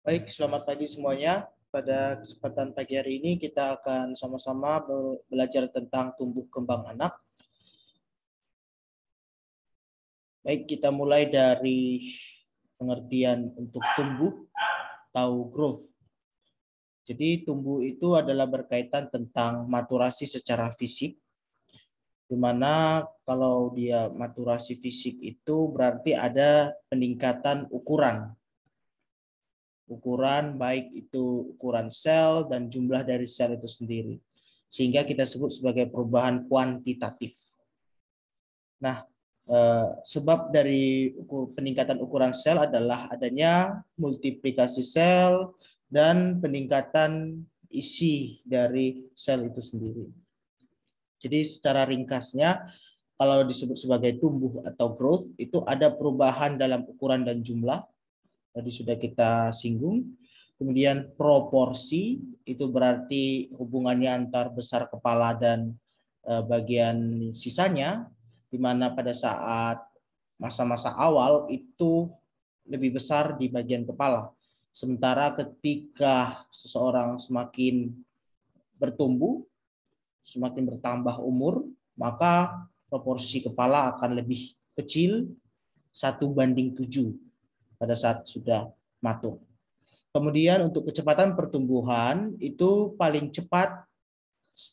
Baik, selamat pagi semuanya. Pada kesempatan pagi hari ini kita akan sama-sama belajar tentang tumbuh kembang anak. Baik, kita mulai dari pengertian untuk tumbuh atau growth. Jadi tumbuh itu adalah berkaitan tentang maturasi secara fisik, di mana kalau dia maturasi fisik itu berarti ada peningkatan ukuran baik itu ukuran sel dan jumlah dari sel itu sendiri, sehingga kita sebut sebagai perubahan kuantitatif. Nah, sebab dari peningkatan ukuran sel adalah adanya multiplikasi sel dan peningkatan isi dari sel itu sendiri. Jadi secara ringkasnya, kalau disebut sebagai tumbuh atau growth, itu ada perubahan dalam ukuran dan jumlah, tadi sudah kita singgung. Kemudian proporsi, itu berarti hubungannya antar besar kepala dan bagian sisanya, di mana pada saat masa-masa awal itu lebih besar di bagian kepala. Sementara ketika seseorang semakin bertumbuh, semakin bertambah umur, maka proporsi kepala akan lebih kecil, 1:7 pada saat sudah matur. Kemudian untuk kecepatan pertumbuhan itu paling cepat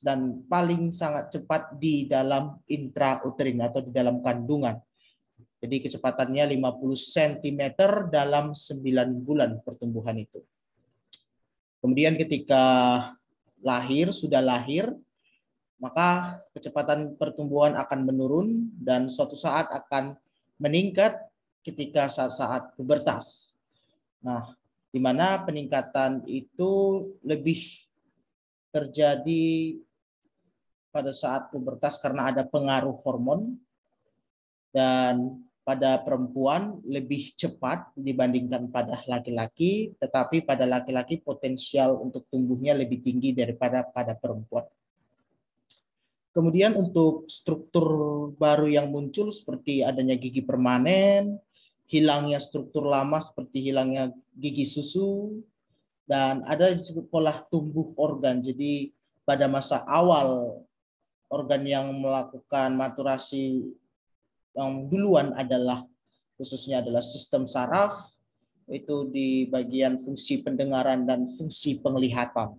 dan paling sangat cepat di dalam intrauterin atau di dalam kandungan. Jadi kecepatannya 50 cm dalam 9 bulan pertumbuhan itu. Kemudian ketika sudah lahir, maka kecepatan pertumbuhan akan menurun dan suatu saat akan meningkat ketika saat-saat pubertas. Nah, di mana peningkatan itu lebih terjadi pada saat pubertas karena ada pengaruh hormon, dan pada perempuan lebih cepat dibandingkan pada laki-laki, tetapi pada laki-laki potensial untuk tumbuhnya lebih tinggi daripada pada perempuan. Kemudian untuk struktur baru yang muncul seperti adanya gigi permanen, hilangnya struktur lama seperti hilangnya gigi susu, dan ada disebut pola tumbuh organ. Jadi pada masa awal organ yang melakukan maturasi yang duluan adalah khususnya adalah sistem saraf, itu di bagian fungsi pendengaran dan fungsi penglihatan.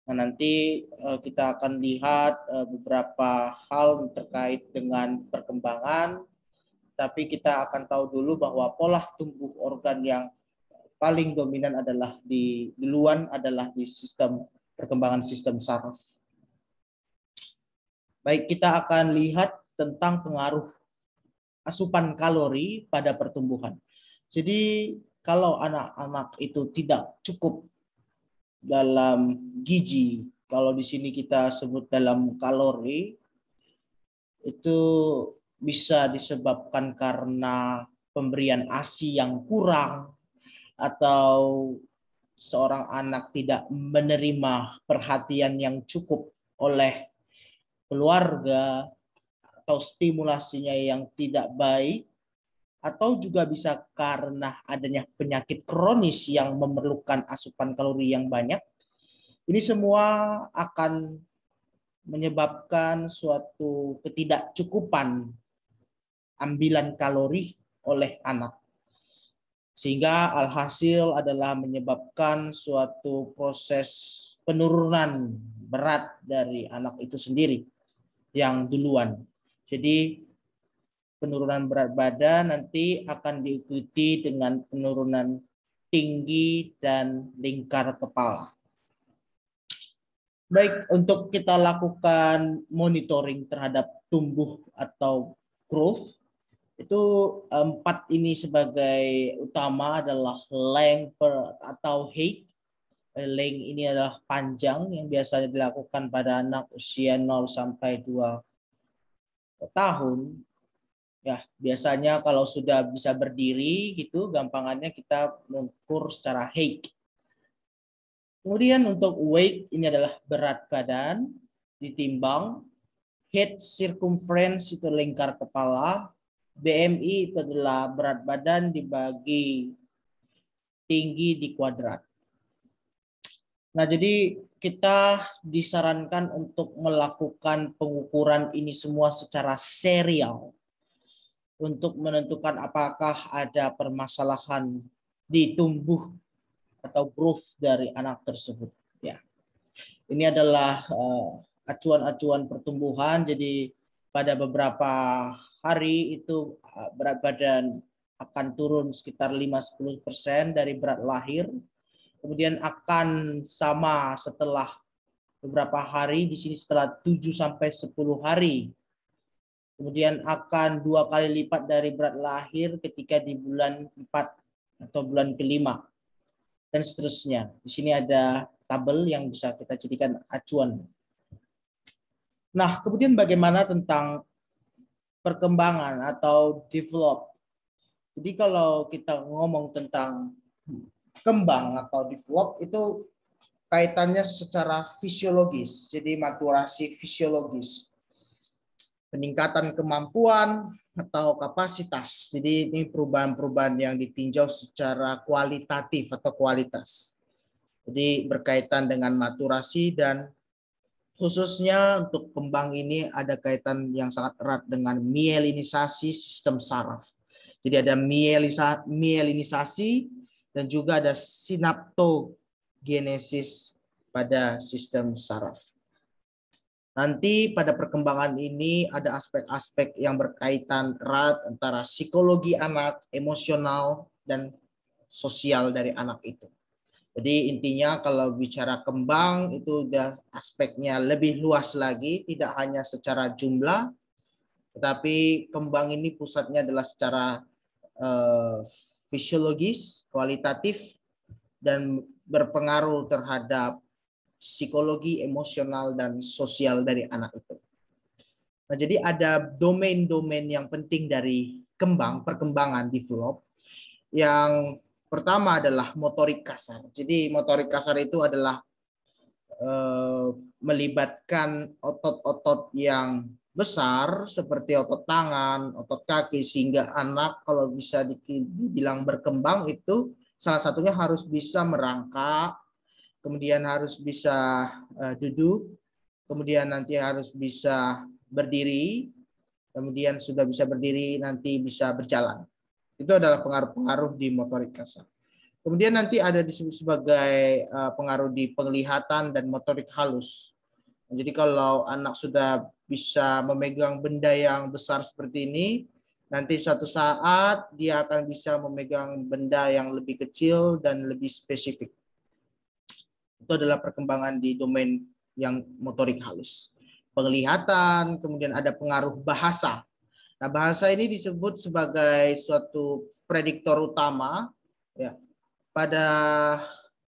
Nah, nanti kita akan lihat beberapa hal terkait dengan perkembangan, tapi kita akan tahu dulu bahwa pola tumbuh organ yang paling dominan adalah di duluan adalah di sistem perkembangan sistem saraf. Baik, kita akan lihat tentang pengaruh asupan kalori pada pertumbuhan. Jadi kalau anak-anak itu tidak cukup dalam gizi, kalau di sini kita sebut dalam kalori, itu bisa disebabkan karena pemberian ASI yang kurang, atau seorang anak tidak menerima perhatian yang cukup oleh keluarga, atau stimulasinya yang tidak baik, atau juga bisa karena adanya penyakit kronis yang memerlukan asupan kalori yang banyak. Ini semua akan menyebabkan suatu ketidakcukupan ambilan kalori oleh anak. Sehingga alhasil adalah menyebabkan suatu proses penurunan berat dari anak itu sendiri yang duluan. Jadi penurunan berat badan nanti akan diikuti dengan penurunan tinggi dan lingkar kepala. Baik, untuk kita lakukan monitoring terhadap tumbuh atau growth, itu 4 ini sebagai utama adalah length atau height. Length ini adalah panjang yang biasanya dilakukan pada anak usia 0 sampai 2 tahun. Ya, biasanya kalau sudah bisa berdiri gitu, gampangannya kita mengukur secara height. Kemudian untuk weight, ini adalah berat badan ditimbang, head circumference itu lingkar kepala, BMI itu adalah berat badan dibagi tinggi di kuadrat. Nah, jadi kita disarankan untuk melakukan pengukuran ini semua secara serial untuk menentukan apakah ada permasalahan di tumbuh atau growth dari anak tersebut. Ya, ini adalah acuan-acuan pertumbuhan. Jadi pada beberapa hari itu berat badan akan turun sekitar 5-10% dari berat lahir. Kemudian akan sama setelah beberapa hari, di sini setelah 7-10 hari. Kemudian akan 2 kali lipat dari berat lahir ketika di bulan 4 atau bulan kelima. Dan seterusnya. Di sini ada tabel yang bisa kita jadikan acuan. Nah, kemudian bagaimana tentang perkembangan atau develop? Jadi kalau kita ngomong tentang kembang atau develop itu kaitannya secara fisiologis, jadi maturasi fisiologis, peningkatan kemampuan atau kapasitas. Jadi ini perubahan-perubahan yang ditinjau secara kualitatif atau kualitas. Jadi berkaitan dengan maturasi dan khususnya untuk kembang ini ada kaitan yang sangat erat dengan mielinisasi sistem saraf. Jadi ada mielinisasi dan juga ada sinaptogenesis pada sistem saraf. Nanti pada perkembangan ini ada aspek-aspek yang berkaitan erat antara psikologi anak, emosional, dan sosial dari anak itu. Jadi intinya kalau bicara kembang itu udah aspeknya lebih luas lagi, tidak hanya secara jumlah, tetapi kembang ini pusatnya adalah secara fisiologis, kualitatif, dan berpengaruh terhadap psikologi, emosional, dan sosial dari anak itu. Nah, jadi ada domain-domain yang penting dari perkembangan develop. Yang pertama adalah motorik kasar. Jadi motorik kasar itu adalah melibatkan otot-otot yang besar seperti otot tangan, otot kaki, sehingga anak kalau bisa dibilang berkembang itu salah satunya harus bisa merangkak, kemudian harus bisa duduk, kemudian nanti harus bisa berdiri, kemudian sudah bisa berdiri nanti bisa berjalan. Itu adalah pengaruh-pengaruh di motorik kasar. Kemudian nanti ada disebut sebagai pengaruh di penglihatan dan motorik halus. Jadi kalau anak sudah bisa memegang benda yang besar seperti ini, nanti suatu saat dia akan bisa memegang benda yang lebih kecil dan lebih spesifik. Itu adalah perkembangan di domain yang motorik halus. Penglihatan, kemudian ada pengaruh bahasa. Nah, bahasa ini disebut sebagai suatu prediktor utama ya, pada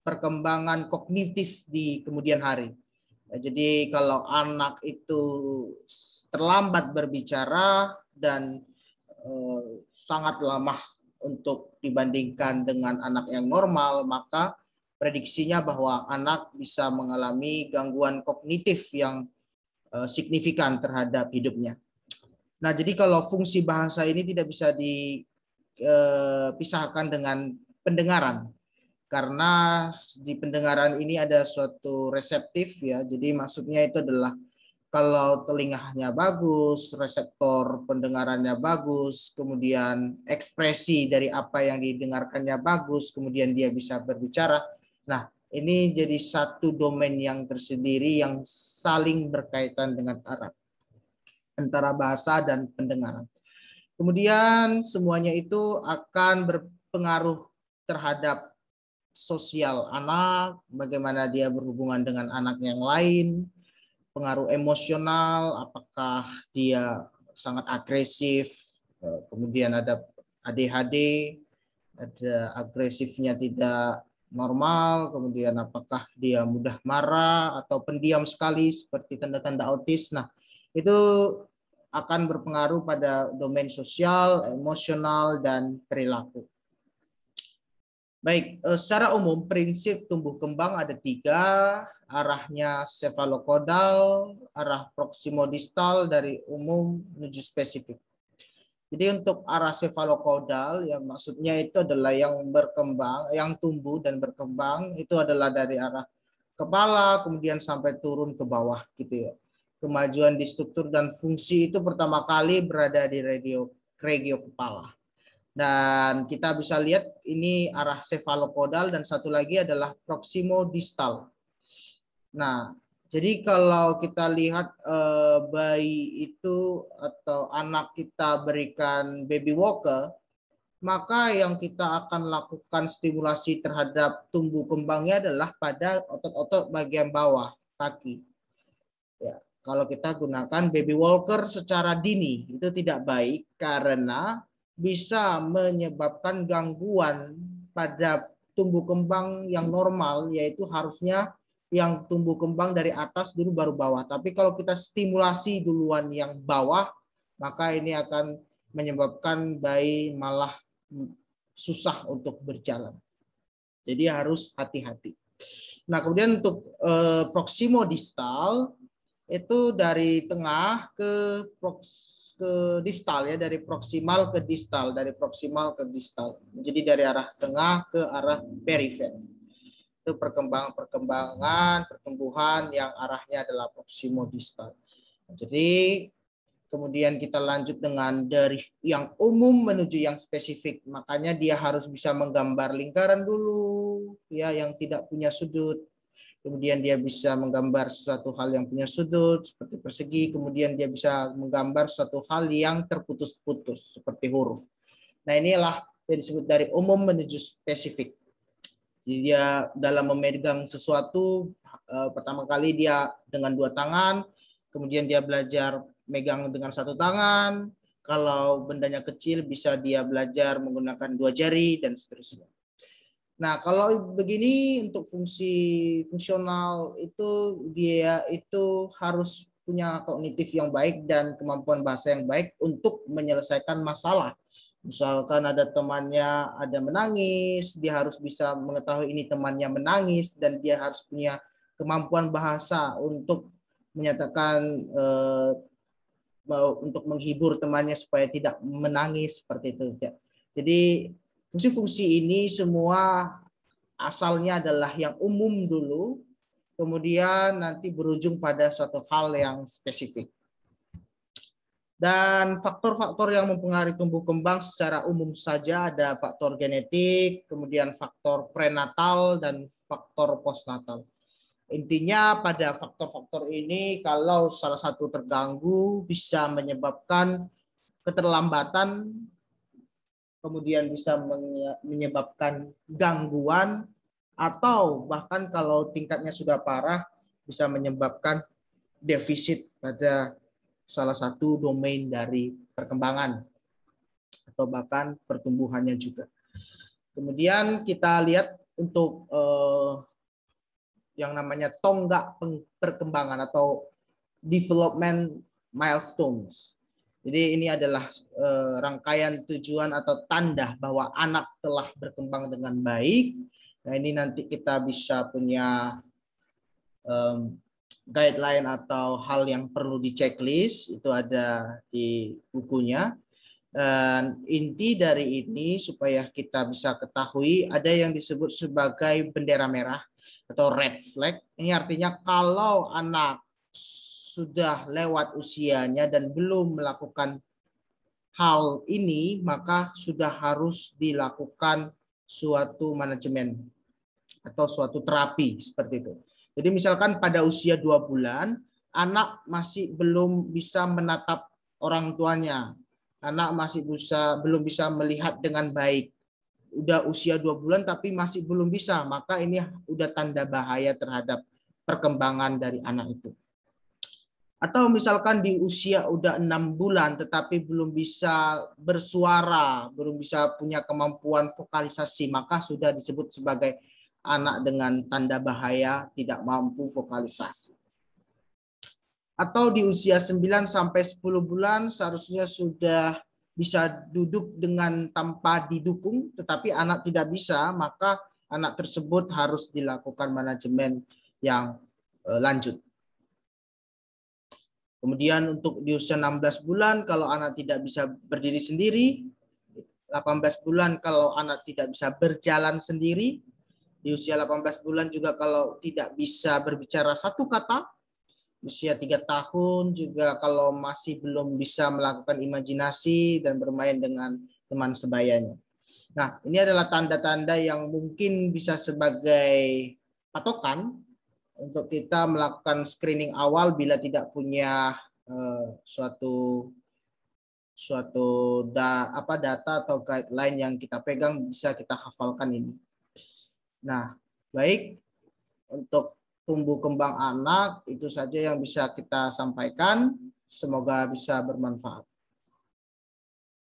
perkembangan kognitif di kemudian hari. Jadi kalau anak itu terlambat berbicara dan sangat lama untuk dibandingkan dengan anak yang normal, maka prediksinya bahwa anak bisa mengalami gangguan kognitif yang signifikan terhadap hidupnya. Nah, jadi kalau fungsi bahasa ini tidak bisa dipisahkan dengan pendengaran. Karena di pendengaran ini ada suatu reseptif ya. Jadi maksudnya itu adalah kalau telinganya bagus, reseptor pendengarannya bagus, kemudian ekspresi dari apa yang didengarkannya bagus, kemudian dia bisa berbicara. Nah, ini jadi satu domain yang tersendiri yang saling berkaitan dengan erat antara bahasa dan pendengaran. Kemudian semuanya itu akan berpengaruh terhadap sosial anak, bagaimana dia berhubungan dengan anak yang lain, pengaruh emosional, apakah dia sangat agresif, kemudian ada ADHD, ada agresifnya tidak normal, kemudian apakah dia mudah marah atau pendiam sekali seperti tanda-tanda autis. Nah, itu akan berpengaruh pada domain sosial, emosional, dan perilaku. Baik, secara umum prinsip tumbuh kembang ada 3, arahnya cefalocaudal, arah proximodistal dari umum menuju spesifik. Jadi untuk arah cefalocaudal ya maksudnya itu adalah yang berkembang, yang tumbuh dan berkembang itu adalah dari arah kepala kemudian sampai turun ke bawah gitu ya. Kemajuan di struktur dan fungsi itu pertama kali berada di regio kepala. Dan kita bisa lihat ini arah cefalocaudal dan satu lagi adalah proximodistal. Nah, jadi kalau kita lihat bayi itu atau anak kita berikan baby walker, maka yang kita akan lakukan stimulasi terhadap tumbuh kembangnya adalah pada otot-otot bagian bawah kaki. Ya, kalau kita gunakan baby walker secara dini itu tidak baik karena bisa menyebabkan gangguan pada tumbuh kembang yang normal, yaitu harusnya yang tumbuh kembang dari atas dulu baru bawah. Tapi kalau kita stimulasi duluan yang bawah, maka ini akan menyebabkan bayi malah susah untuk berjalan. Jadi harus hati-hati. Nah, kemudian untuk proximodistal itu dari tengah ke distal ya, dari proksimal ke distal, dari proksimal ke distal. Jadi dari arah tengah ke arah perifer. Itu pertumbuhan yang arahnya adalah proximodistal. Jadi kemudian kita lanjut dengan dari yang umum menuju yang spesifik. Makanya dia harus bisa menggambar lingkaran dulu, ya, yang tidak punya sudut. Kemudian dia bisa menggambar suatu hal yang punya sudut seperti persegi. Kemudian dia bisa menggambar suatu hal yang terputus-putus seperti huruf. Nah, inilah yang disebut dari umum menuju spesifik. Jadi dia dalam memegang sesuatu, pertama kali dia dengan dua tangan, kemudian dia belajar megang dengan satu tangan. Kalau bendanya kecil bisa dia belajar menggunakan dua jari dan seterusnya. Nah, kalau begini untuk fungsi fungsional itu dia itu harus punya kognitif yang baik dan kemampuan bahasa yang baik untuk menyelesaikan masalah. Misalkan ada temannya ada menangis, dia harus bisa mengetahui ini temannya menangis dan dia harus punya kemampuan bahasa untuk menyatakan untuk menghibur temannya supaya tidak menangis seperti itu. Jadi fungsi-fungsi ini semua asalnya adalah yang umum dulu, kemudian nanti berujung pada suatu hal yang spesifik. Dan faktor-faktor yang mempengaruhi tumbuh kembang secara umum saja ada faktor genetik, kemudian faktor prenatal, dan faktor postnatal. Intinya pada faktor-faktor ini kalau salah satu terganggu bisa menyebabkan keterlambatan, kemudian bisa menyebabkan gangguan, atau bahkan kalau tingkatnya sudah parah bisa menyebabkan defisit pada salah satu domain dari perkembangan atau bahkan pertumbuhannya juga. Kemudian kita lihat untuk yang namanya tonggak perkembangan atau development milestones. Jadi ini adalah rangkaian tujuan atau tanda bahwa anak telah berkembang dengan baik. Nah, ini nanti kita bisa punya guideline atau hal yang perlu di checklist, itu ada di bukunya. Dan inti dari ini supaya kita bisa ketahui ada yang disebut sebagai bendera merah atau red flag. Ini artinya kalau anak sudah lewat usianya dan belum melakukan hal ini, maka sudah harus dilakukan suatu manajemen atau suatu terapi seperti itu. Jadi misalkan pada usia 2 bulan, anak masih belum bisa menatap orang tuanya. Anak masih belum bisa melihat dengan baik. Udah usia 2 bulan tapi masih belum bisa, maka ini udah tanda bahaya terhadap perkembangan dari anak itu. Atau misalkan di usia udah 6 bulan tetapi belum bisa bersuara, belum bisa punya kemampuan vokalisasi, maka sudah disebut sebagai anak dengan tanda bahaya tidak mampu vokalisasi. Atau di usia 9 sampai 10 bulan seharusnya sudah bisa duduk dengan tanpa didukung, tetapi anak tidak bisa, maka anak tersebut harus dilakukan manajemen yang lanjut. Kemudian untuk di usia 16 bulan kalau anak tidak bisa berdiri sendiri, 18 bulan kalau anak tidak bisa berjalan sendiri, di usia 18 bulan juga kalau tidak bisa berbicara satu kata, usia 3 tahun juga kalau masih belum bisa melakukan imajinasi dan bermain dengan teman sebayanya. Nah, ini adalah tanda-tanda yang mungkin bisa sebagai patokan untuk kita melakukan screening awal bila tidak punya suatu data atau guideline yang kita pegang bisa kita hafalkan ini. Nah, baik, untuk tumbuh kembang anak itu saja yang bisa kita sampaikan. Semoga bisa bermanfaat.